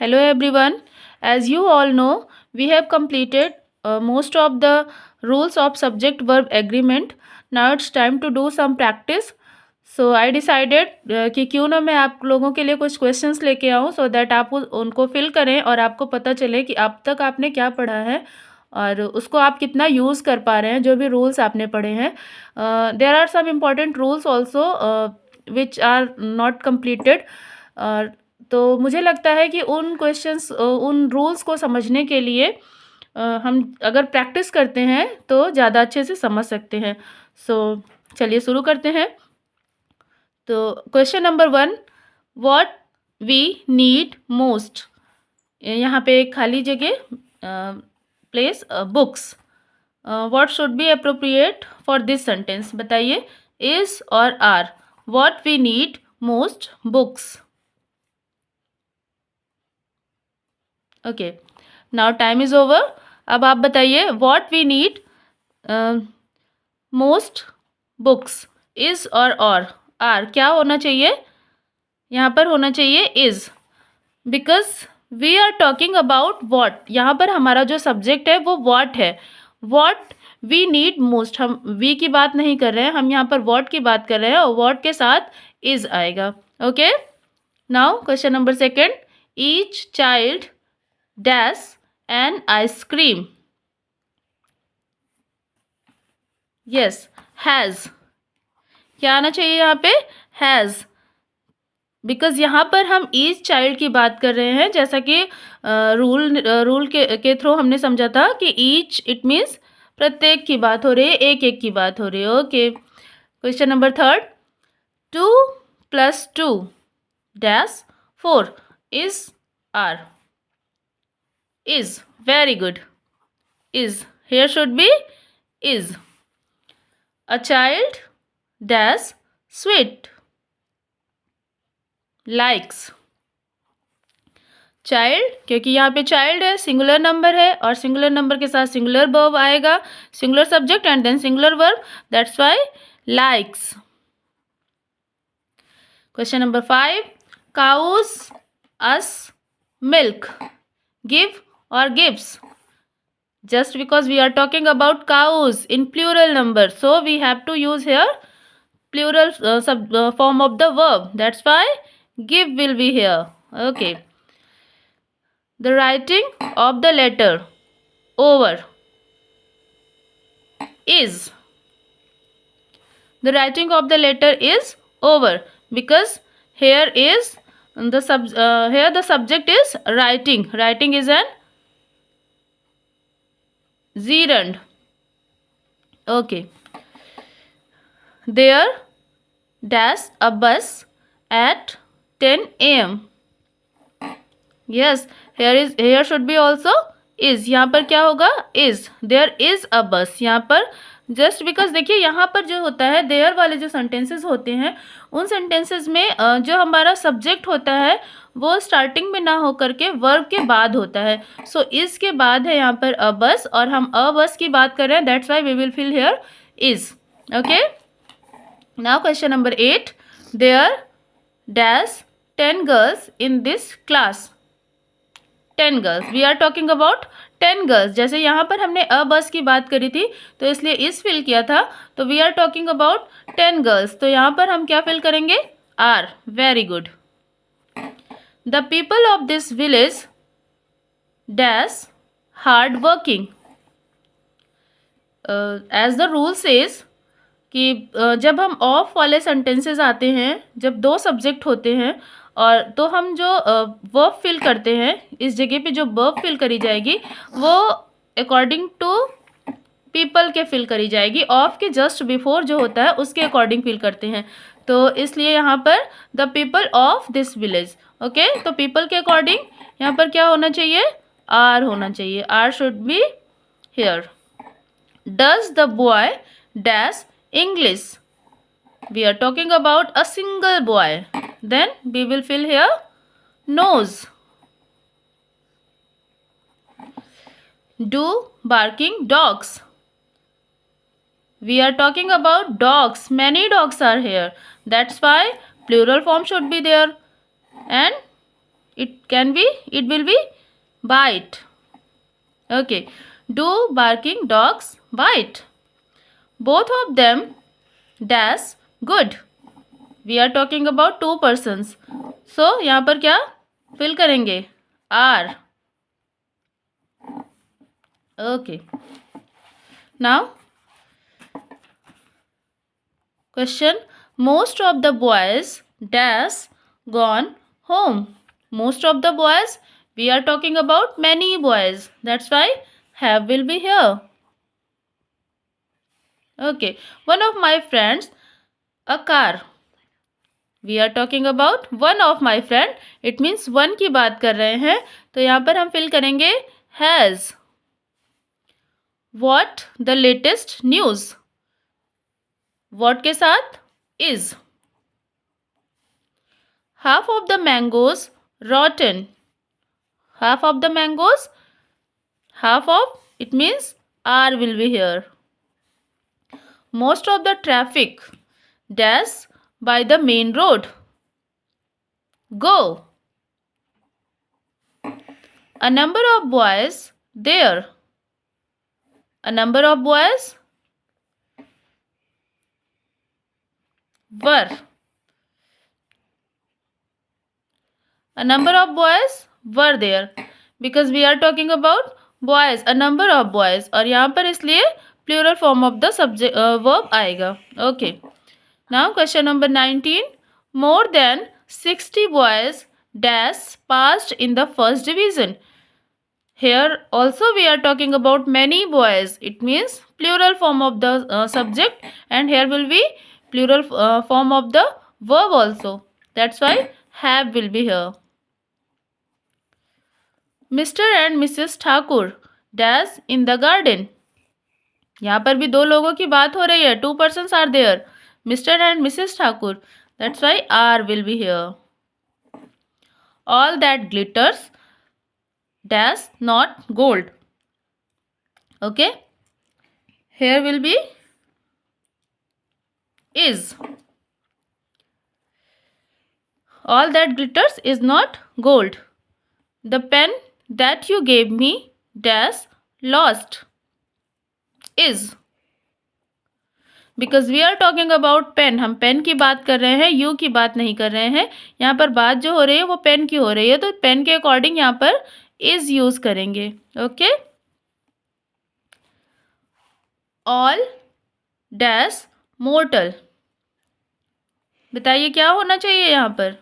Hello everyone. As you all know, we have completed most of the rules of subject verb agreement. Now it's time to do some practice. So I decided कि क्यों ना मैं आप लोगों के लिए कुछ क्वेश्चंस लेके आऊँ सो दैट आप उनको फिल करें और आपको पता चले कि अब तक आपने क्या पढ़ा है और उसको आप कितना यूज़ कर पा रहे हैं जो भी रूल्स आपने पढ़े हैं. There are some important rules also which are not completed. तो मुझे लगता है कि उन क्वेश्चंस उन रूल्स को समझने के लिए हम अगर प्रैक्टिस करते हैं तो ज़्यादा अच्छे से समझ सकते हैं. सो चलिए शुरू करते हैं. तो question number 1, what we need most. यहाँ पे एक खाली जगह place books. What should be appropriate for this sentence. बताइए इज और are. What we need most books. Okay, now time is over. अब आप बताइए what we need most books. Is और आर क्या होना चाहिए. यहाँ पर होना चाहिए is, because we are talking about what. यहाँ पर हमारा जो सब्जेक्ट है वो व्हाट है. What we need most. हम वी की बात नहीं कर रहे हैं, हम यहाँ पर व्हाट की बात कर रहे हैं और व्हाट के साथ इज आएगा. Okay, now question number 2, each child dash an ice cream. Yes, has. क्या आना चाहिए यहाँ पे. हैज़, बिकॉज यहाँ पर हम ईच चाइल्ड की बात कर रहे हैं. जैसा कि रूल के थ्रू हमने समझा था कि ईच इट मीन्स प्रत्येक की बात हो रही है, एक एक की बात हो रही है. Okay, question number 3, 2 + 2 dash 4 is are. Is, very good. Is, here should be is. A child dash sweet. Likes. Child, क्योंकि यहाँ पे चाइल्ड है, सिंगुलर नंबर है और सिंगुलर नंबर के साथ सिंगुलर वर्ब आएगा, singular subject and then singular verb. That's why likes. Question number 5, cows us milk. Give or gives. Just because we are talking about cows in plural number, so we have to use here plural form of the verb. That's why give will be here. Okay, the writing of the letter over is. The writing of the letter is over because here is here the subject is writing. Writing is an gerund. Okay, there dash a bus at 10 a.m. Yes, here should be also is. यहाँ पर क्या होगा is. There is a bus. यहाँ पर just because देखिए यहाँ पर जो होता है देयर वाले जो सेंटेंसेस होते हैं उन सेंटेंसेस में जो हमारा सब्जेक्ट होता है वो स्टार्टिंग में ना हो करके वर्ब के बाद होता है. सो इस के बाद है यहाँ पर अ बस और हम अ बस की बात कर रहे हैं. That's why we will fill here is. Okay, now question number 8, there dash 10 girls in this class. 10 girls, we are talking about 10 girls. जैसे यहाँ पर हमने अ बस की बात करी थी तो इसलिए इस फिल किया था, तो we are talking about 10 girls. तो यहाँ पर हम क्या फिल करेंगे are. Very good. The people of this village dash hard working. As the rule says कि जब हम ऑफ वाले सेंटेंसेस आते हैं, जब दो सब्जेक्ट होते हैं और तो हम जो वर्ब फिल करते हैं इस जगह पे जो वर्ब फिल करी जाएगी वो अकॉर्डिंग टू पीपल के फिल करी जाएगी. ऑफ के जस्ट बिफोर जो होता है उसके अकॉर्डिंग फिल करते हैं. तो इसलिए यहाँ पर the people of this village. Okay, तो पीपल के अकॉर्डिंग यहाँ पर क्या होना चाहिए आर होना चाहिए. Are should be here. Does the boy dash English. We are talking about a single boy. Then we will fill here nose. Do barking dogs. We are talking about dogs. Many dogs are here. That's why plural form should be there. And it will be bite. Okay. Do barking dogs bite? Both of them dash good. We are talking about two persons. So यहाँ पर क्या fill करेंगे? are. Okay. Now question. Most of the boys dash gone home. Most of the boys, we are talking about many boys. That's why have will be here. Okay. One of my friends, a car. We are talking about one of my friend. It means one की बात कर रहे हैं. तो यहाँ पर हम fill करेंगे has. What the latest news? What के साथ is. Half of the mangoes rotten. Half of the mangoes. Half of, it means are will be here. Most of the traffic dash by the main road. Go. A number of boys there. A number of boys were. A number of boys were there. Because we are talking about boys, a number of boys. और यहाँ पर इसलिए plural form of the subject verb आएगा. Okay. Now question number 19. More than 60 boys dash passed in the first division. Here also we are talking about many boys. It means plural form of the subject, and here will be plural form of the verb also. That's why have will be here. Mr. and Mrs. Thakur dash in the garden. यहाँ पर भी दो लोगों की बात हो रही है. Two persons are there. Mr. and Mrs. Thakur. That's why are will be here. All that glitters dash not gold. Okay. Here will be is. All that glitters is not gold. The pen that you gave me dash lost is. Because we are talking about pen. हम pen की बात कर रहे हैं, you की बात नहीं कर रहे हैं. यहाँ पर बात जो हो रही है वो पेन की हो रही है, तो पेन के अकॉर्डिंग यहाँ पर is यूज करेंगे. ओके. All dash mortal. बताइए क्या होना चाहिए यहाँ पर.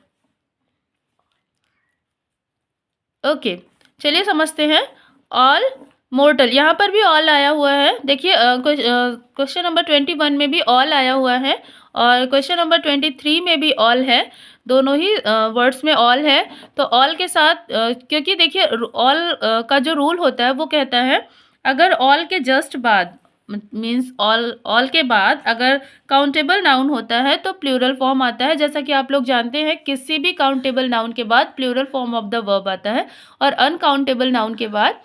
ओके. चलिए समझते हैं. ऑल मोर्टल, यहाँ पर भी ऑल आया हुआ है. देखिए क्वेश्चन नंबर 21 में भी ऑल आया हुआ है और क्वेश्चन नंबर 23 में भी ऑल है. दोनों ही वर्ड्स में ऑल है. तो ऑल के साथ क्योंकि देखिए ऑल का जो रूल होता है वो कहता है अगर ऑल के जस्ट बाद मीन्स ऑल के बाद अगर काउंटेबल नाउन होता है तो प्लूरल फॉर्म आता है. जैसा कि आप लोग जानते हैं किसी भी काउंटेबल नाउन के बाद plural form of the verb आता है और अनकाउंटेबल नाउन के बाद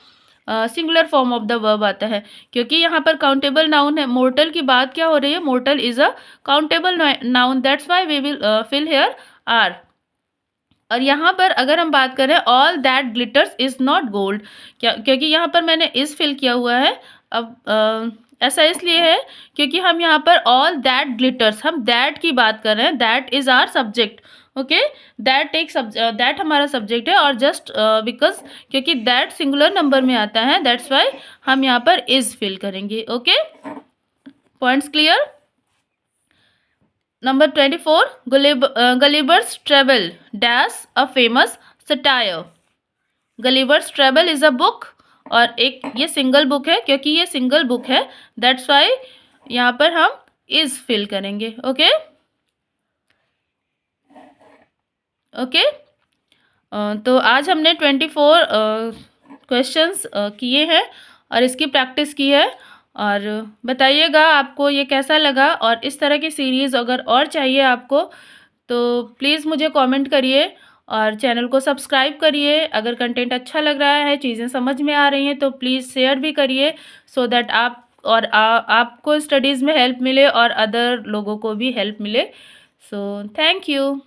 singular form of the verb आता है. क्योंकि यहाँ पर काउंटेबल नाउन है. मोर्टल की बात क्या हो रही है. Mortal is a countable noun. That's why we will fill here are. और यहाँ पर अगर हम बात करें all that glitters is not gold, क्योंकि यहाँ पर मैंने इज फिल किया हुआ है. अब ऐसा इसलिए है क्योंकि हम यहाँ पर ऑल दैट ग्लिटर्स, हम दैट की बात कर रहे हैं. That is our subject. Okay. That हमारा सब्जेक्ट है और जस्ट बिकॉज क्योंकि दैट सिंगुलर नंबर में आता है दैट्स वाई हम यहाँ पर इज फिल करेंगे. Okay. Points clear. Number 24. Gulliver's Travel dash a famous satire. Gulliver's Travel is a book और एक ये सिंगल बुक है. क्योंकि ये सिंगल बुक है दैट्स वाई यहाँ पर हम इज फिल करेंगे. ओके. ओके. तो आज हमने 24 क्वेश्चंस किए हैं और इसकी प्रैक्टिस की है. और बताइएगा आपको ये कैसा लगा. और इस तरह की सीरीज़ अगर और चाहिए आपको तो प्लीज़ मुझे कमेंट करिए और चैनल को सब्सक्राइब करिए. अगर कंटेंट अच्छा लग रहा है, चीज़ें समझ में आ रही हैं तो प्लीज़ शेयर भी करिए सो दैट आपको स्टडीज़ में हेल्प मिले और अदर लोगों को भी हेल्प मिले. So thank you.